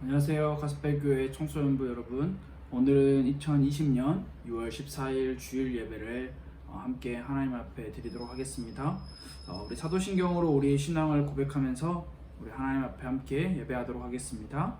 안녕하세요. 가스펠교회 청소년부 여러분. 오늘은 2020년 6월 14일 주일 예배를 함께 하나님 앞에 드리도록 하겠습니다. 우리 사도신경으로 우리의 신앙을 고백하면서 우리 하나님 앞에 함께 예배하도록 하겠습니다.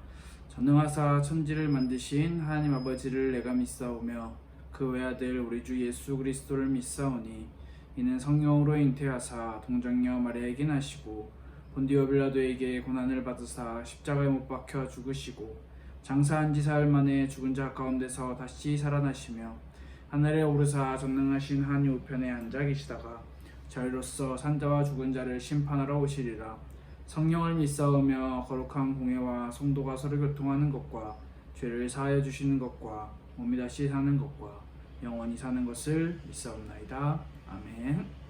전능하사 천지를 만드신 하나님 아버지를 내가 믿사오며 그 외아들 우리 주 예수 그리스도를 믿사오니 이는 성령으로 잉태하사 동정녀 마리아에게 나시고 본디오 빌라도에게 고난을 받으사 십자가에 못 박혀 죽으시고 장사한 지 사흘 만에 죽은 자 가운데서 다시 살아나시며 하늘에 오르사 전능하신 하나님 우편에 앉아 계시다가 저희로서 산자와 죽은 자를 심판하러 오시리라. 성령을 믿사오며 거룩한 공회와 성도가 서로 교통하는 것과 죄를 사하여 주시는 것과 몸이 다시 사는 것과 영원히 사는 것을 믿사옵나이다. 아멘.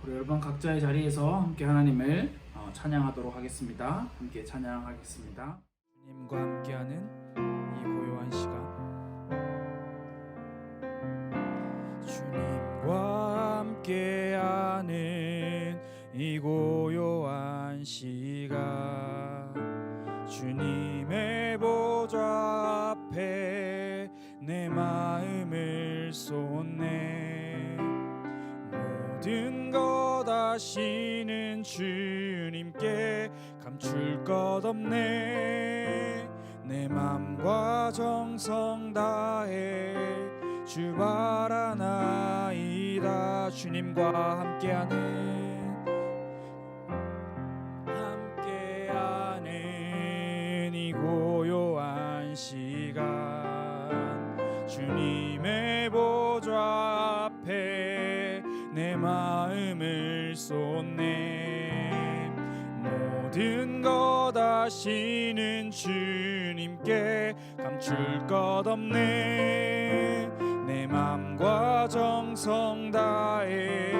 우리 여러분 각자의 자리에서 함께 하나님을 찬양하도록 하겠습니다. 함께 찬양하겠습니다. 주님과 함께하는 이 고요한 시간, 주님과 함께하는 이 고요한 시간, 주님의 보좌 앞에 내 마음을 쏟네. 모든 것 아시는 주님께 감출 것 없네. 내 맘과 정성 다해 주 바라나이다. 주님과 함께하는 이 고요한 시간, 주님의 보좌 앞에 내 마음을 쏟네. 모든 것 아시는 주님께 감출 것 없네. 내 맘과 정성 다해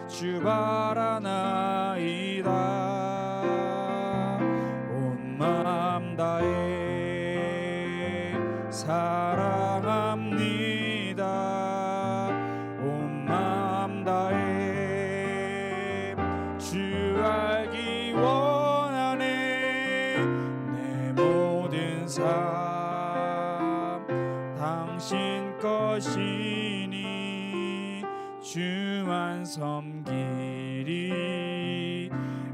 주 바라나이다. 온 마음 다해 사랑합니다. 온 마음 다해 주 알기 원하네. 내 모든 삶 당신 것이니 주만 섬기리.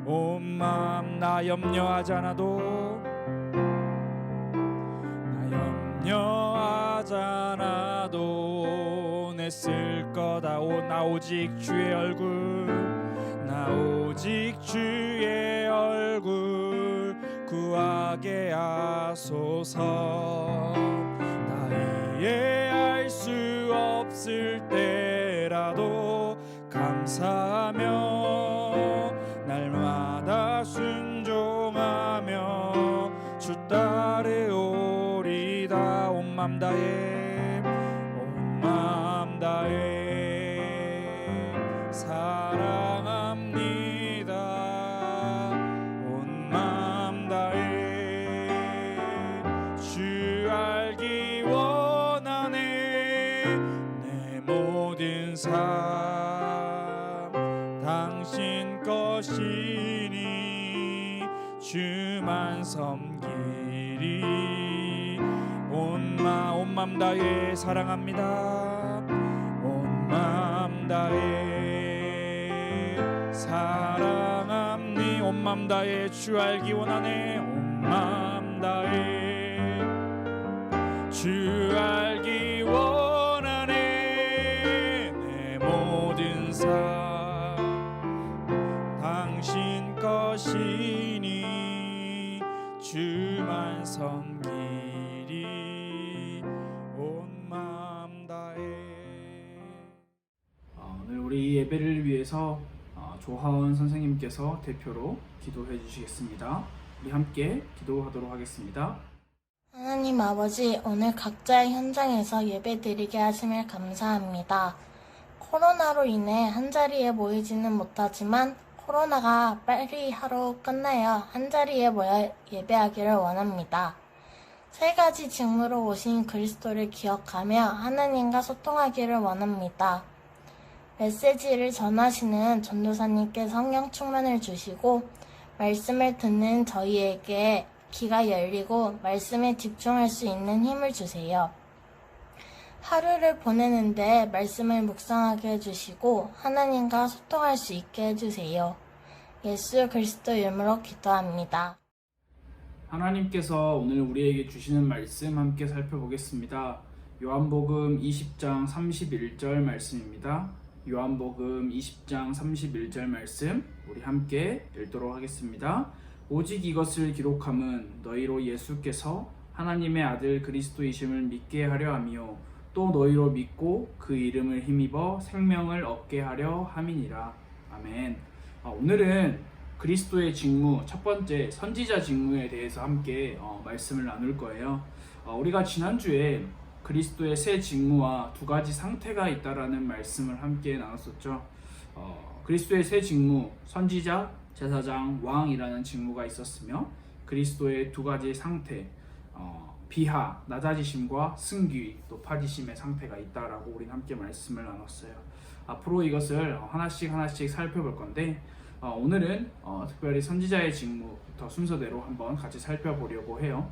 온 마음 나 염려하지 않아도 내 쓸 거다. 나 오직 주의 얼굴, 나 오직 주의 얼굴 구하게 하소서. 나 이해할 수 없을 때라도 감사하며 날마다 순종하며 주 따르오리다. 온 맘 다해, 온 맘 다해 사랑합니다. 온 맘 다해 주 알기 원하네. 내 모든 삶 당신 것이니 주만 섬기리. 온 맘 다해 사랑합니다. 온 맘 다해 사랑합니. 온 맘 다해 주 알기 원하네. 온 맘 다해 주 알기 원하네. 내 모든 삶 당신 것이니 주만 섬기리. 온 마음 다해. 오늘 우리 예배를 위해서 조하원 선생님께서 대표로 기도해 주시겠습니다. 우리 함께 기도하도록 하겠습니다. 하나님 아버지, 오늘 각자의 현장에서 예배드리게 하심을 감사합니다. 코로나로 인해 한자리에 모이지는 못하지만 코로나가 빨리 하루 끝나여 한자리에 모여 예배하기를 원합니다. 세 가지 직무로 오신 그리스도를 기억하며 하나님과 소통하기를 원합니다. 메시지를 전하시는 전도사님께 성령 충만을 주시고 말씀을 듣는 저희에게 귀가 열리고 말씀에 집중할 수 있는 힘을 주세요. 하루를 보내는데 말씀을 묵상하게 해주시고 하나님과 소통할 수 있게 해주세요. 예수 그리스도 이름으로 기도합니다. 하나님께서 오늘 우리에게 주시는 말씀 함께 살펴보겠습니다. 요한복음 20장 31절 말씀입니다. 요한복음 20장 31절 말씀 우리 함께 읽도록 하겠습니다. 오직 이것을 기록함은 너희로 예수께서 하나님의 아들 그리스도이심을 믿게 하려 함이요 또 너희로 믿고 그 이름을 힘입어 생명을 얻게 하려 함이니라. 아멘. 오늘은 그리스도의 직무, 첫 번째 선지자 직무에 대해서 함께 말씀을 나눌 거예요. 우리가 지난주에 그리스도의 새 직무와 두 가지 상태가 있다라는 말씀을 함께 나눴었죠. 그리스도의 새 직무, 선지자, 제사장, 왕이라는 직무가 있었으며 그리스도의 두 가지 상태, 비하, 낮아지심과 승귀, 높아지심의 상태가 있다라고 우리는 함께 말씀을 나눴어요. 앞으로 이것을 하나씩 살펴볼 건데 오늘은 특별히 선지자의 직무부터 순서대로 한번 같이 살펴보려고 해요.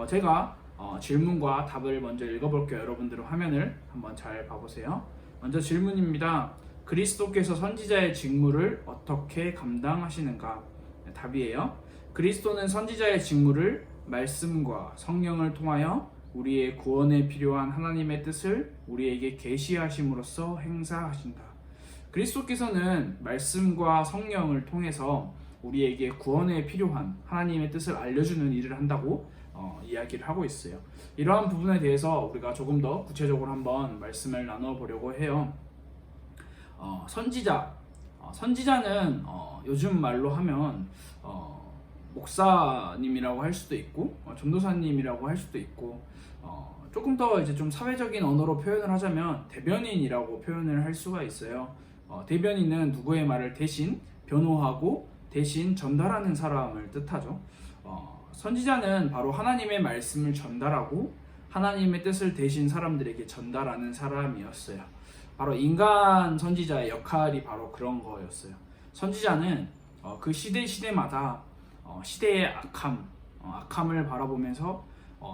제가 질문과 답을 먼저 읽어볼게요. 여러분들은 화면을 한번 잘 봐보세요. 먼저 질문입니다. 그리스도께서 선지자의 직무를 어떻게 감당하시는가? 답이에요. 그리스도는 선지자의 직무를 말씀과 성령을 통하여 우리의 구원에 필요한 하나님의 뜻을 우리에게 계시하심으로써 행사하신다. 그리스도께서는 말씀과 성령을 통해서 우리에게 구원에 필요한 하나님의 뜻을 알려주는 일을 한다고 이야기를 하고 있어요. 이러한 부분에 대해서 우리가 조금 더 구체적으로 한번 말씀을 나눠보려고 해요. 선지자는 요즘 말로 하면 목사님이라고 할 수도 있고 전도사님이라고 할 수도 있고 조금 더 이제 좀 사회적인 언어로 표현을 하자면 대변인이라고 표현을 할 수가 있어요. 대변인은 누구의 말을 대신 변호하고 대신 전달하는 사람을 뜻하죠. 선지자는 바로 하나님의 말씀을 전달하고 하나님의 뜻을 대신 사람들에게 전달하는 사람이었어요. 바로 인간 선지자의 역할이 바로 그런 거였어요. 선지자는 그 시대마다 시대의 악함을 바라보면서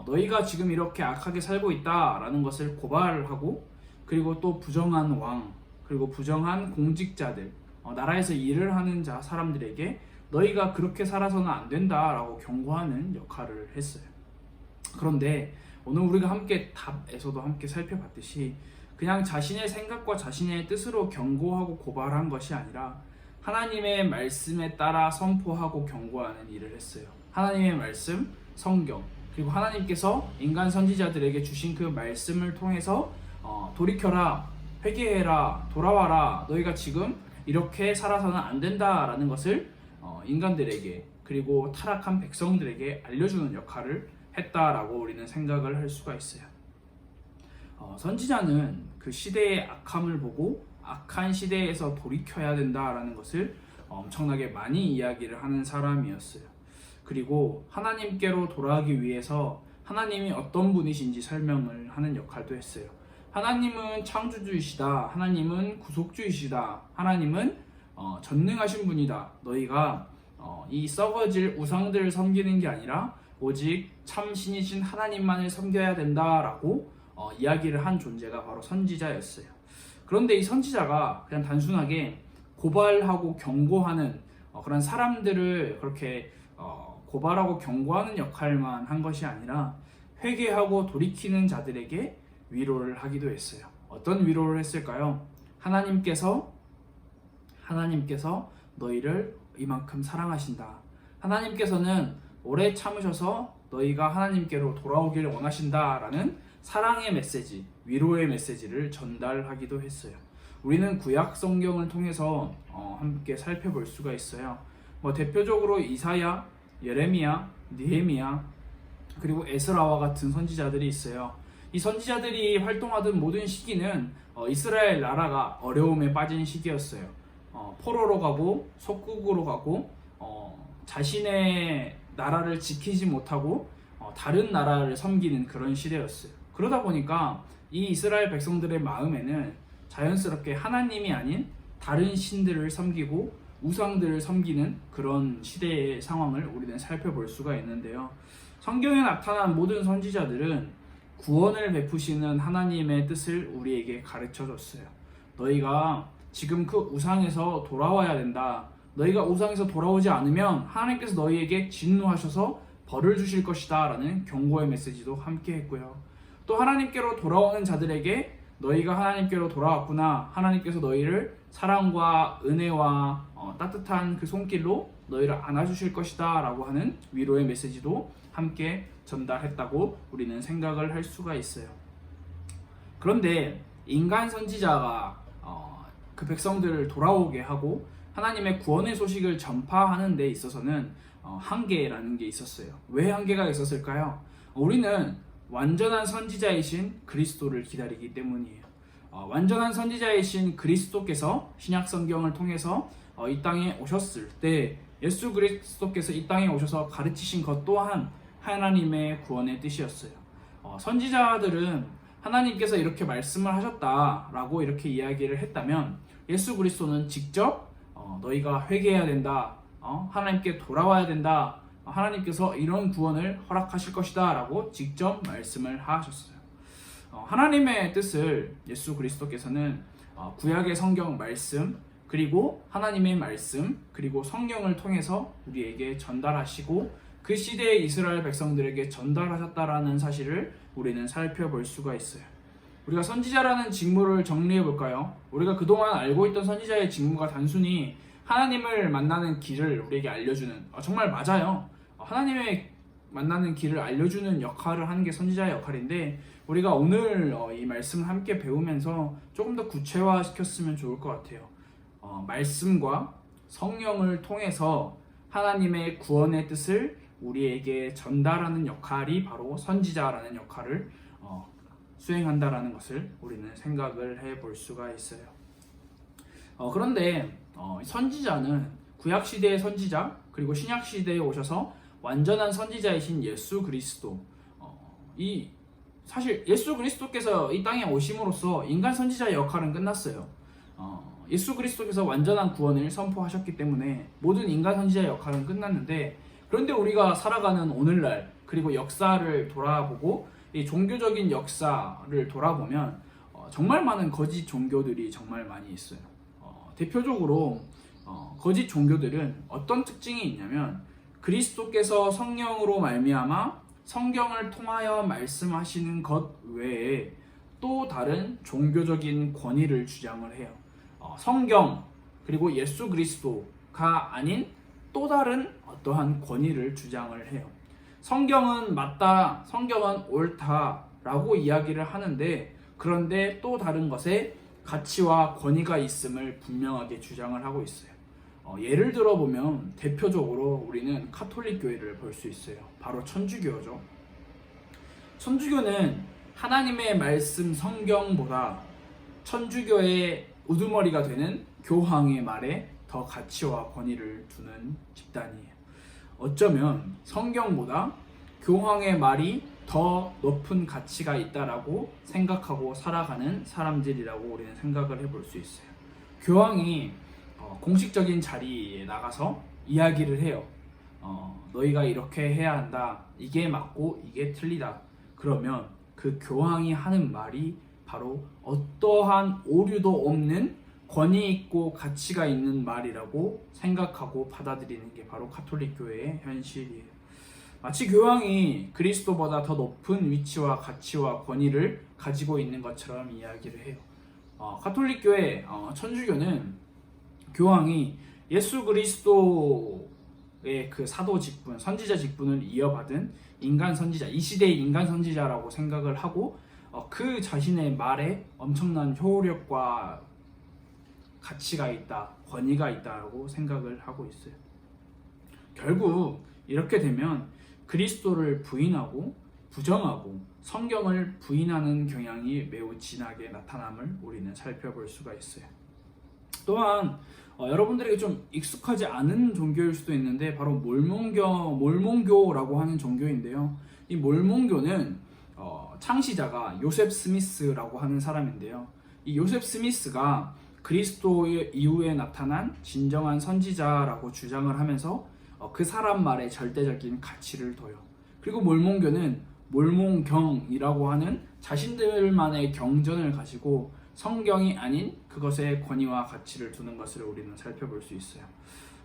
너희가 지금 이렇게 악하게 살고 있다라는 것을 고발하고 그리고 또 부정한 왕 그리고 부정한 공직자들 나라에서 일을 하는 사람들에게 너희가 그렇게 살아서는 안 된다라고 경고하는 역할을 했어요. 그런데 오늘 우리가 함께 답에서도 함께 살펴봤듯이 그냥 자신의 생각과 자신의 뜻으로 경고하고 고발한 것이 아니라 하나님의 말씀에 따라 선포하고 경고하는 일을 했어요. 하나님의 말씀, 성경, 그리고 하나님께서 인간 선지자들에게 주신 그 말씀을 통해서 돌이켜라, 회개해라, 돌아와라, 너희가 지금 이렇게 살아서는 안 된다라는 것을 인간들에게 그리고 타락한 백성들에게 알려주는 역할을 했다라고 우리는 생각을 할 수가 있어요. 선지자는 그 시대의 악함을 보고 악한 시대에서 돌이켜야 된다라는 것을 엄청나게 많이 이야기를 하는 사람이었어요. 그리고 하나님께로 돌아가기 위해서 하나님이 어떤 분이신지 설명을 하는 역할도 했어요. 하나님은 창조주이시다. 하나님은 구속주이시다. 하나님은 전능하신 분이다. 너희가 이 썩어질 우상들을 섬기는 게 아니라 오직 참 신이신 하나님만을 섬겨야 된다라고 이야기를 한 존재가 바로 선지자였어요. 그런데 이 선지자가 그냥 단순하게 고발하고 경고하는 그런 사람들을 그렇게 고발하고 경고하는 역할만 한 것이 아니라 회개하고 돌이키는 자들에게 위로를 하기도 했어요. 어떤 위로를 했을까요? 하나님께서 너희를 이만큼 사랑하신다. 하나님께서는 오래 참으셔서 너희가 하나님께로 돌아오기를 원하신다라는 사랑의 메시지, 위로의 메시지를 전달하기도 했어요. 우리는 구약 성경을 통해서 함께 살펴볼 수가 있어요. 대표적으로 이사야, 예레미야, 느헤미야, 그리고 에스라와 같은 선지자들이 있어요. 이 선지자들이 활동하던 모든 시기는 이스라엘 나라가 어려움에 빠진 시기였어요. 포로로 가고 속국으로 가고 자신의 나라를 지키지 못하고 다른 나라를 섬기는 그런 시대였어요. 그러다 보니까 이 이스라엘 백성들의 마음에는 자연스럽게 하나님이 아닌 다른 신들을 섬기고 우상들을 섬기는 그런 시대의 상황을 우리는 살펴볼 수가 있는데요. 성경에 나타난 모든 선지자들은 구원을 베푸시는 하나님의 뜻을 우리에게 가르쳐 줬어요. 너희가 지금 그 우상에서 돌아와야 된다. 너희가 우상에서 돌아오지 않으면 하나님께서 너희에게 진노하셔서 벌을 주실 것이다 라는 경고의 메시지도 함께 했고요. 또 하나님께로 돌아오는 자들에게 너희가 하나님께로 돌아왔구나. 하나님께서 너희를 사랑과 은혜와 따뜻한 그 손길로 너희를 안아주실 것이다 라고 하는 위로의 메시지도 함께 전달했다고 우리는 생각을 할 수가 있어요. 그런데 인간 선지자가 그 백성들을 돌아오게 하고 하나님의 구원의 소식을 전파하는 데 있어서는 한계라는 게 있었어요. 왜 한계가 있었을까요? 우리는 완전한 선지자이신 그리스도를 기다리기 때문이에요. 완전한 선지자이신 그리스도께서 신약 성경을 통해서 이 땅에 오셨을 때 예수 그리스도께서 이 땅에 오셔서 가르치신 것 또한 하나님의 구원의 뜻이었어요. 선지자들은 하나님께서 이렇게 말씀을 하셨다라고 이렇게 이야기를 했다면 예수 그리스도는 직접 너희가 회개해야 된다, 하나님께 돌아와야 된다, 하나님께서 이런 구원을 허락하실 것이다 라고 직접 말씀을 하셨어요. 하나님의 뜻을 예수 그리스도께서는 구약의 성경 말씀, 그리고 하나님의 말씀, 그리고 성경을 통해서 우리에게 전달하시고 그 시대의 이스라엘 백성들에게 전달하셨다라는 사실을 우리는 살펴볼 수가 있어요. 우리가 선지자라는 직무를 정리해 볼까요? 우리가 그동안 알고 있던 선지자의 직무가 단순히 하나님을 만나는 길을 우리에게 알려주는, 정말 맞아요. 하나님의 만나는 길을 알려주는 역할을 하는 게 선지자의 역할인데 우리가 오늘 이 말씀을 함께 배우면서 조금 더 구체화시켰으면 좋을 것 같아요. 말씀과 성령을 통해서 하나님의 구원의 뜻을 우리에게 전달하는 역할이 바로 선지자라는 역할을 수행한다라는 것을 우리는 생각을 해볼 수가 있어요. 그런데 선지자는 구약시대의 선지자 그리고 신약시대에 오셔서 완전한 선지자이신 예수 그리스도, 사실 예수 그리스도께서 이 땅에 오심으로써 인간 선지자의 역할은 끝났어요. 예수 그리스도께서 완전한 구원을 선포하셨기 때문에 모든 인간 선지자의 역할은 끝났는데, 그런데 우리가 살아가는 오늘날 그리고 역사를 돌아보고 이 종교적인 역사를 돌아보면 정말 많은 거짓 종교들이 정말 많이 있어요. 대표적으로 거짓 종교들은 어떤 특징이 있냐면 그리스도께서 성령으로 말미암아 성경을 통하여 말씀하시는 것 외에 또 다른 종교적인 권위를 주장을 해요. 성경 그리고 예수 그리스도가 아닌 또 다른 어떠한 권위를 주장을 해요. 성경은 맞다, 성경은 옳다라고 이야기를 하는데, 그런데 또 다른 것에 가치와 권위가 있음을 분명하게 주장을 하고 있어요. 예를 들어보면 대표적으로 우리는 카톨릭 교회를 볼 수 있어요. 바로 천주교죠. 천주교는 하나님의 말씀 성경보다 천주교의 우두머리가 되는 교황의 말에 더 가치와 권위를 두는 집단이에요. 어쩌면 성경보다 교황의 말이 더 높은 가치가 있다라고 생각하고 살아가는 사람들이라고 우리는 생각을 해볼 수 있어요. 교황이 공식적인 자리에 나가서 이야기를 해요. 너희가 이렇게 해야 한다. 이게 맞고 이게 틀리다. 그러면 그 교황이 하는 말이 바로 어떠한 오류도 없는 권위 있고 가치가 있는 말이라고 생각하고 받아들이는 게 바로 카톨릭 교회의 현실이에요. 마치 교황이 그리스도보다 더 높은 위치와 가치와 권위를 가지고 있는 것처럼 이야기를 해요. 카톨릭 교회, 천주교는 교황이 예수 그리스도의 그 사도 직분, 선지자 직분을 이어받은 인간 선지자, 이 시대의 인간 선지자라고 생각을 하고 그 자신의 말에 엄청난 효력과 가치가 있다, 권위가 있다고 생각을 하고 있어요. 결국 이렇게 되면 그리스도를 부인하고 부정하고 성경을 부인하는 경향이 매우 진하게 나타남을 우리는 살펴볼 수가 있어요. 또한 여러분들에게 좀 익숙하지 않은 종교일 수도 있는데 바로 몰몬교라고 하는 종교인데요. 이 몰몬교는 창시자가 요셉 스미스라고 하는 사람인데요. 이 요셉 스미스가 그리스도 이후에 나타난 진정한 선지자라고 주장을 하면서 그 사람 말에 절대적인 가치를 둬요. 그리고 몰몬교는 몰몬경이라고 하는 자신들만의 경전을 가지고 성경이 아닌 그것의 권위와 가치를 두는 것을 우리는 살펴볼 수 있어요.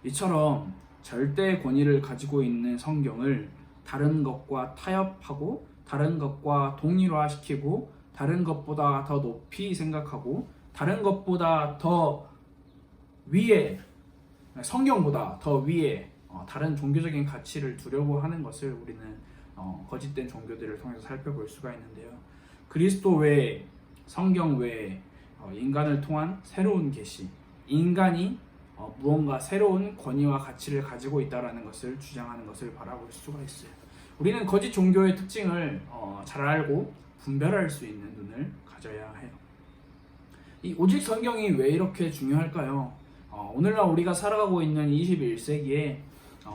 이처럼 절대 권위를 가지고 있는 성경을 다른 것과 타협하고 다른 것과 동일화시키고 다른 것보다 더 높이 생각하고 다른 것보다 더 위에, 성경보다 더 위에 다른 종교적인 가치를 두려고 하는 것을 우리는 거짓된 종교들을 통해서 살펴볼 수가 있는데요. 그리스도 외에, 성경 외에 인간을 통한 새로운 계시, 인간이 무언가 새로운 권위와 가치를 가지고 있다는 것을 주장하는 것을 바라볼 수가 있어요. 우리는 거짓 종교의 특징을 잘 알고 분별할 수 있는 눈을 가져야 해요. 이 오직 성경이 왜 이렇게 중요할까요? 오늘날 우리가 살아가고 있는 21세기에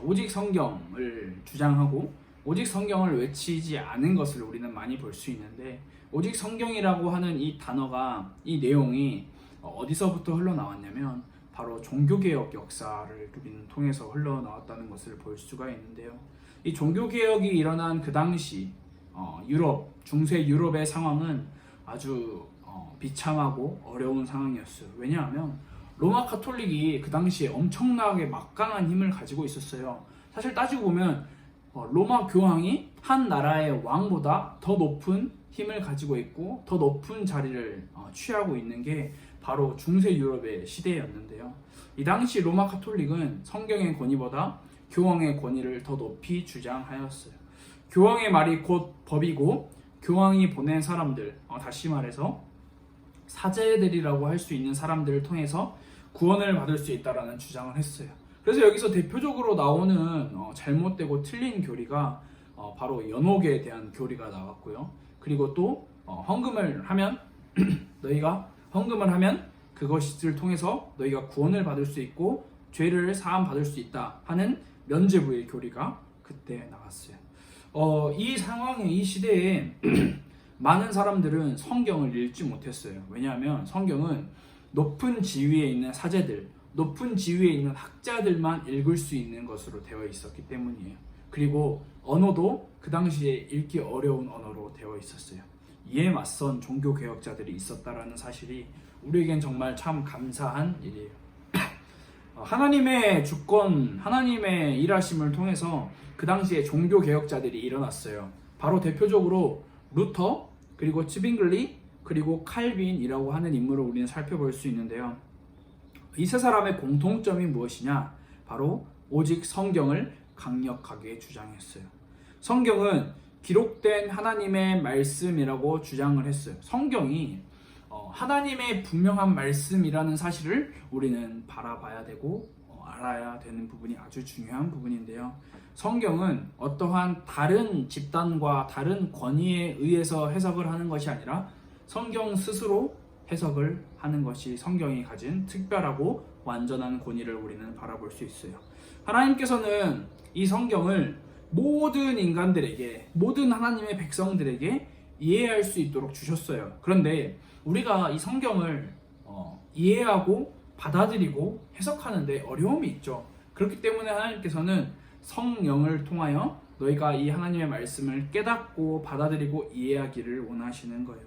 오직 성경을 주장하고 오직 성경을 외치지 않은 것을 우리는 많이 볼 수 있는데, 오직 성경이라고 하는 이 단어가, 이 내용이 어디서부터 흘러나왔냐면 바로 종교개혁 역사를 우리는 통해서 흘러나왔다는 것을 볼 수가 있는데요. 이 종교개혁이 일어난 그 당시 유럽, 중세 유럽의 상황은 아주 비참하고 어려운 상황이었어요. 왜냐하면 로마 카톨릭이 그 당시에 엄청나게 막강한 힘을 가지고 있었어요. 사실 따지고 보면 로마 교황이 한 나라의 왕보다 더 높은 힘을 가지고 있고 더 높은 자리를 취하고 있는 게 바로 중세 유럽의 시대였는데요. 이 당시 로마 카톨릭은 성경의 권위보다 교황의 권위를 더 높이 주장하였어요. 교황의 말이 곧 법이고 교황이 보낸 사람들, 다시 말해서 사제들이라고 할 수 있는 사람들을 통해서 구원을 받을 수 있다라는 주장을 했어요. 그래서 여기서 대표적으로 나오는 잘못되고 틀린 교리가 바로 연옥에 대한 교리가 나왔고요. 그리고 또 헌금을 하면 너희가 헌금을 하면 그것을 통해서 너희가 구원을 받을 수 있고 죄를 사함 받을 수 있다 하는 면죄부의 교리가 그때 나왔어요. 이 상황에, 이 시대에 많은 사람들은 성경을 읽지 못했어요. 왜냐하면 성경은 높은 지위에 있는 사제들, 높은 지위에 있는 학자들만 읽을 수 있는 것으로 되어 있었기 때문이에요. 그리고 언어도 그 당시에 읽기 어려운 언어로 되어 있었어요. 이에 맞선 종교개혁자들이 있었다라는 사실이 우리에겐 정말 참 감사한 일이에요. 하나님의 주권, 하나님의 일하심을 통해서 그 당시에 종교개혁자들이 일어났어요. 바로 대표적으로 루터, 그리고 츠빙글리, 그리고 칼빈이라고 하는 인물을 우리는 살펴볼 수 있는데요. 이 세 사람의 공통점이 무엇이냐? 바로 오직 성경을 강력하게 주장했어요. 성경은 기록된 하나님의 말씀이라고 주장을 했어요. 성경이 하나님의 분명한 말씀이라는 사실을 우리는 바라봐야 되고 알아야 되는 부분이 아주 중요한 부분인데요. 성경은 어떠한 다른 집단과 다른 권위에 의해서 해석을 하는 것이 아니라 성경 스스로 해석을 하는 것이 성경이 가진 특별하고 완전한 권위를 우리는 바라볼 수 있어요. 하나님께서는 이 성경을 모든 인간들에게, 모든 하나님의 백성들에게 이해할 수 있도록 주셨어요. 그런데 우리가 이 성경을 이해하고 받아들이고 해석하는데 어려움이 있죠. 그렇기 때문에 하나님께서는 성령을 통하여 너희가 이 하나님의 말씀을 깨닫고 받아들이고 이해하기를 원하시는 거예요.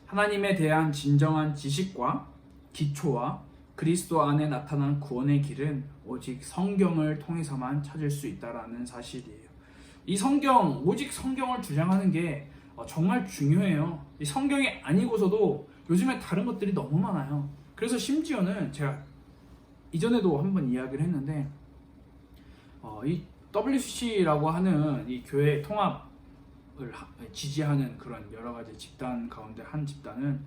하나님에 대한 진정한 지식과 기초와 그리스도 안에 나타난 구원의 길은 오직 성경을 통해서만 찾을 수 있다라는 사실이에요. 이 성경, 오직 성경을 주장하는 게 정말 중요해요. 이 성경이 아니고서도 요즘에 다른 것들이 너무 많아요. 그래서 심지어는 제가 이전에도 한번 이야기를 했는데 이 WC라고 하는 이 교회 통합을 지지하는 그런 여러 가지 집단 가운데 한 집단은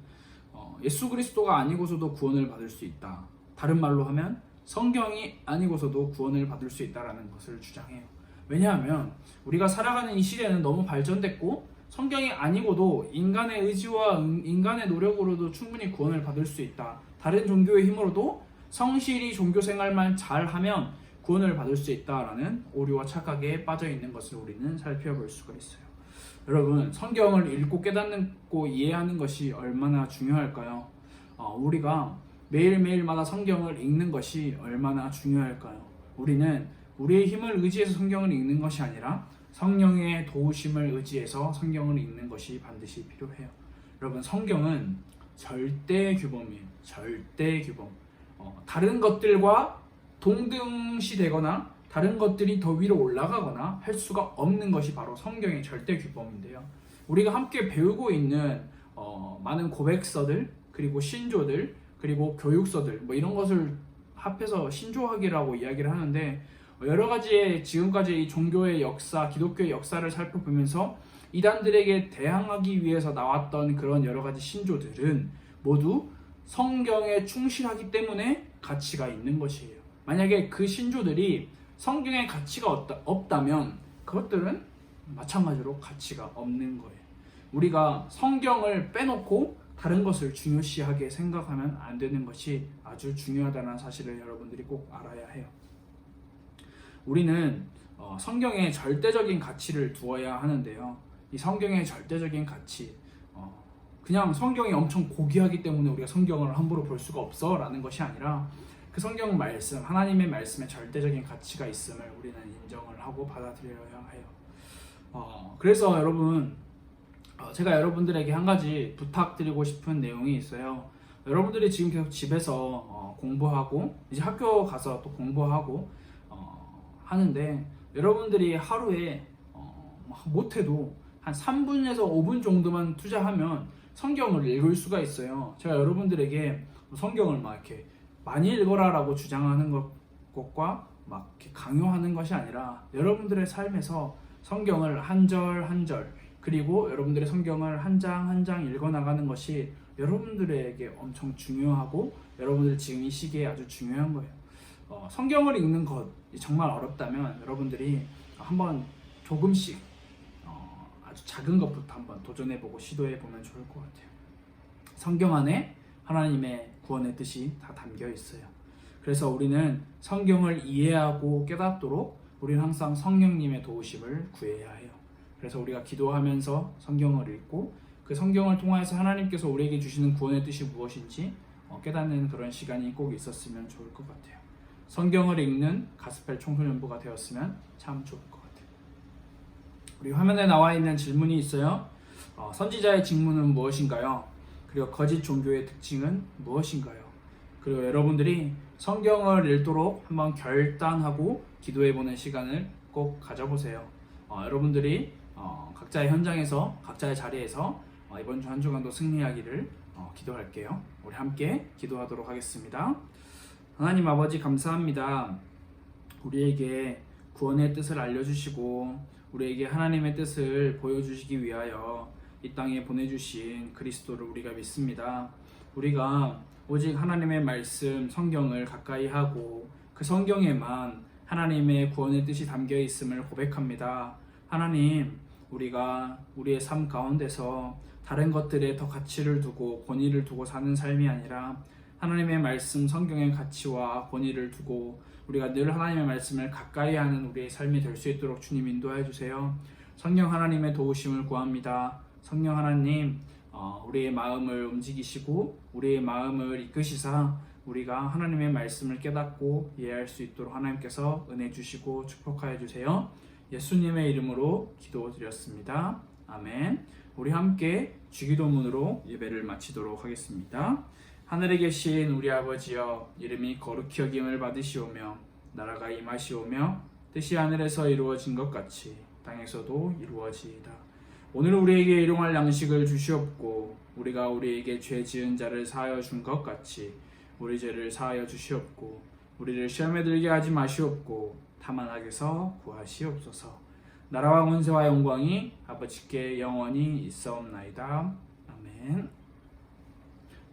예수 그리스도가 아니고서도 구원을 받을 수 있다. 다른 말로 하면 성경이 아니고서도 구원을 받을 수 있다라는 것을 주장해요. 왜냐하면 우리가 살아가는 이 시대는 너무 발전됐고 성경이 아니고도 인간의 의지와 인간의 노력으로도 충분히 구원을 받을 수 있다. 다른 종교의 힘으로도 성실히 종교 생활만 잘하면 구원을 받을 수 있다라는 오류와 착각에 빠져 있는 것을 우리는 살펴볼 수가 있어요. 여러분, 성경을 읽고 깨닫고 이해하는 것이 얼마나 중요할까요? 우리가 매일매일마다 성경을 읽는 것이 얼마나 중요할까요? 우리는 우리의 힘을 의지해서 성경을 읽는 것이 아니라 성령의 도우심을 의지해서 성경을 읽는 것이 반드시 필요해요. 여러분, 성경은 절대 규범이에요. 절대 규범. 다른 것들과 동등시되거나 다른 것들이 더 위로 올라가거나 할 수가 없는 것이 바로 성경의 절대 규범인데요. 우리가 함께 배우고 있는 많은 고백서들, 그리고 신조들, 그리고 교육서들, 뭐 이런 것을 합해서 신조학이라고 이야기를 하는데, 여러 가지의 지금까지 이 종교의 역사, 기독교의 역사를 살펴보면서 이단들에게 대항하기 위해서 나왔던 그런 여러 가지 신조들은 모두 성경에 충실하기 때문에 가치가 있는 것이에요. 만약에 그 신조들이 성경에 가치가 없다면 그것들은 마찬가지로 가치가 없는 거예요. 우리가 성경을 빼놓고 다른 것을 중요시하게 생각하면 안 되는 것이 아주 중요하다는 사실을 여러분들이 꼭 알아야 해요. 우리는 성경에 절대적인 가치를 두어야 하는데요. 이 성경의 절대적인 가치, 그냥 성경이 엄청 고귀하기 때문에 우리가 성경을 함부로 볼 수가 없어 라는 것이 아니라 그 성경 말씀, 하나님의 말씀에 절대적인 가치가 있음을 우리는 인정을 하고 받아들여야 해요. 그래서 여러분, 제가 여러분들에게 한 가지 부탁드리고 싶은 내용이 있어요. 여러분들이 지금 계속 집에서 공부하고 이제 학교 가서 또 공부하고 하는데, 여러분들이 하루에 못해도 한 3분에서 5분 정도만 투자하면 성경을 읽을 수가 있어요. 제가 여러분들에게 성경을 막 이렇게 많이 읽어라라고 주장하는 것과 막 이렇게 강요하는 것이 아니라 여러분들의 삶에서 성경을 한 절 한 절, 그리고 여러분들의 성경을 한 장 한 장 읽어 나가는 것이 여러분들에게 엄청 중요하고 여러분들 지금 이 시기에 아주 중요한 거예요. 성경을 읽는 것 정말 어렵다면 여러분들이 한번 조금씩 아주 작은 것부터 한번 도전해보고 시도해보면 좋을 것 같아요. 성경 안에 하나님의 구원의 뜻이 다 담겨 있어요. 그래서 우리는 성경을 이해하고 깨닫도록 우리는 항상 성령님의 도우심을 구해야 해요. 그래서 우리가 기도하면서 성경을 읽고 그 성경을 통해서 하나님께서 우리에게 주시는 구원의 뜻이 무엇인지 깨닫는 그런 시간이 꼭 있었으면 좋을 것 같아요. 성경을 읽는 가스펠 청소년부가 되었으면 참 좋을 것 같아요. 우리 화면에 나와 있는 질문이 있어요. 선지자의 직무는 무엇인가요? 그리고 거짓 종교의 특징은 무엇인가요? 그리고 여러분들이 성경을 읽도록 한번 결단하고 기도해보는 시간을 꼭 가져보세요. 여러분들이 각자의 현장에서, 각자의 자리에서 이번 주 한 주간도 승리하기를 기도할게요. 우리 함께 기도하도록 하겠습니다. 하나님 아버지, 감사합니다. 우리에게 구원의 뜻을 알려주시고 우리에게 하나님의 뜻을 보여주시기 위하여 이 땅에 보내주신 그리스도를 우리가 믿습니다. 우리가 오직 하나님의 말씀, 성경을 가까이 하고 그 성경에만 하나님의 구원의 뜻이 담겨 있음을 고백합니다. 하나님, 우리가 우리의 삶 가운데서 다른 것들에 더 가치를 두고 권위를 두고 사는 삶이 아니라 하나님의 말씀, 성경의 가치와 권위를 두고 우리가 늘 하나님의 말씀을 가까이 하는 우리의 삶이 될 수 있도록 주님 인도해 주세요. 성령 하나님의 도우심을 구합니다. 성령 하나님, 우리의 마음을 움직이시고 우리의 마음을 이끄시사 우리가 하나님의 말씀을 깨닫고 이해할 수 있도록 하나님께서 은혜 주시고 축복하여 주세요. 예수님의 이름으로 기도드렸습니다. 아멘. 우리 함께 주기도문으로 예배를 마치도록 하겠습니다. 하늘에 계신 우리 아버지여, 이름이 거룩히 여김을 받으시오며 나라가 임하시오며 뜻이 하늘에서 이루어진 것 같이 땅에서도 이루어지이다. 오늘 우리에게 일용할 양식을 주시옵고 우리가 우리에게 죄 지은 자를 사하여 준 것 같이 우리 죄를 사하여 주시옵고 우리를 시험에 들게 하지 마시옵고 다만 악에서 구하시옵소서. 나라와 권세와 영광이 아버지께 영원히 있사옵나이다. 아멘.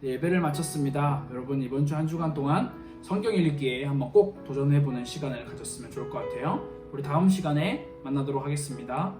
예배를 마쳤습니다. 여러분, 이번 주 한 주간 동안 성경 읽기에 한번 꼭 도전해보는 시간을 가졌으면 좋을 것 같아요. 우리 다음 시간에 만나도록 하겠습니다.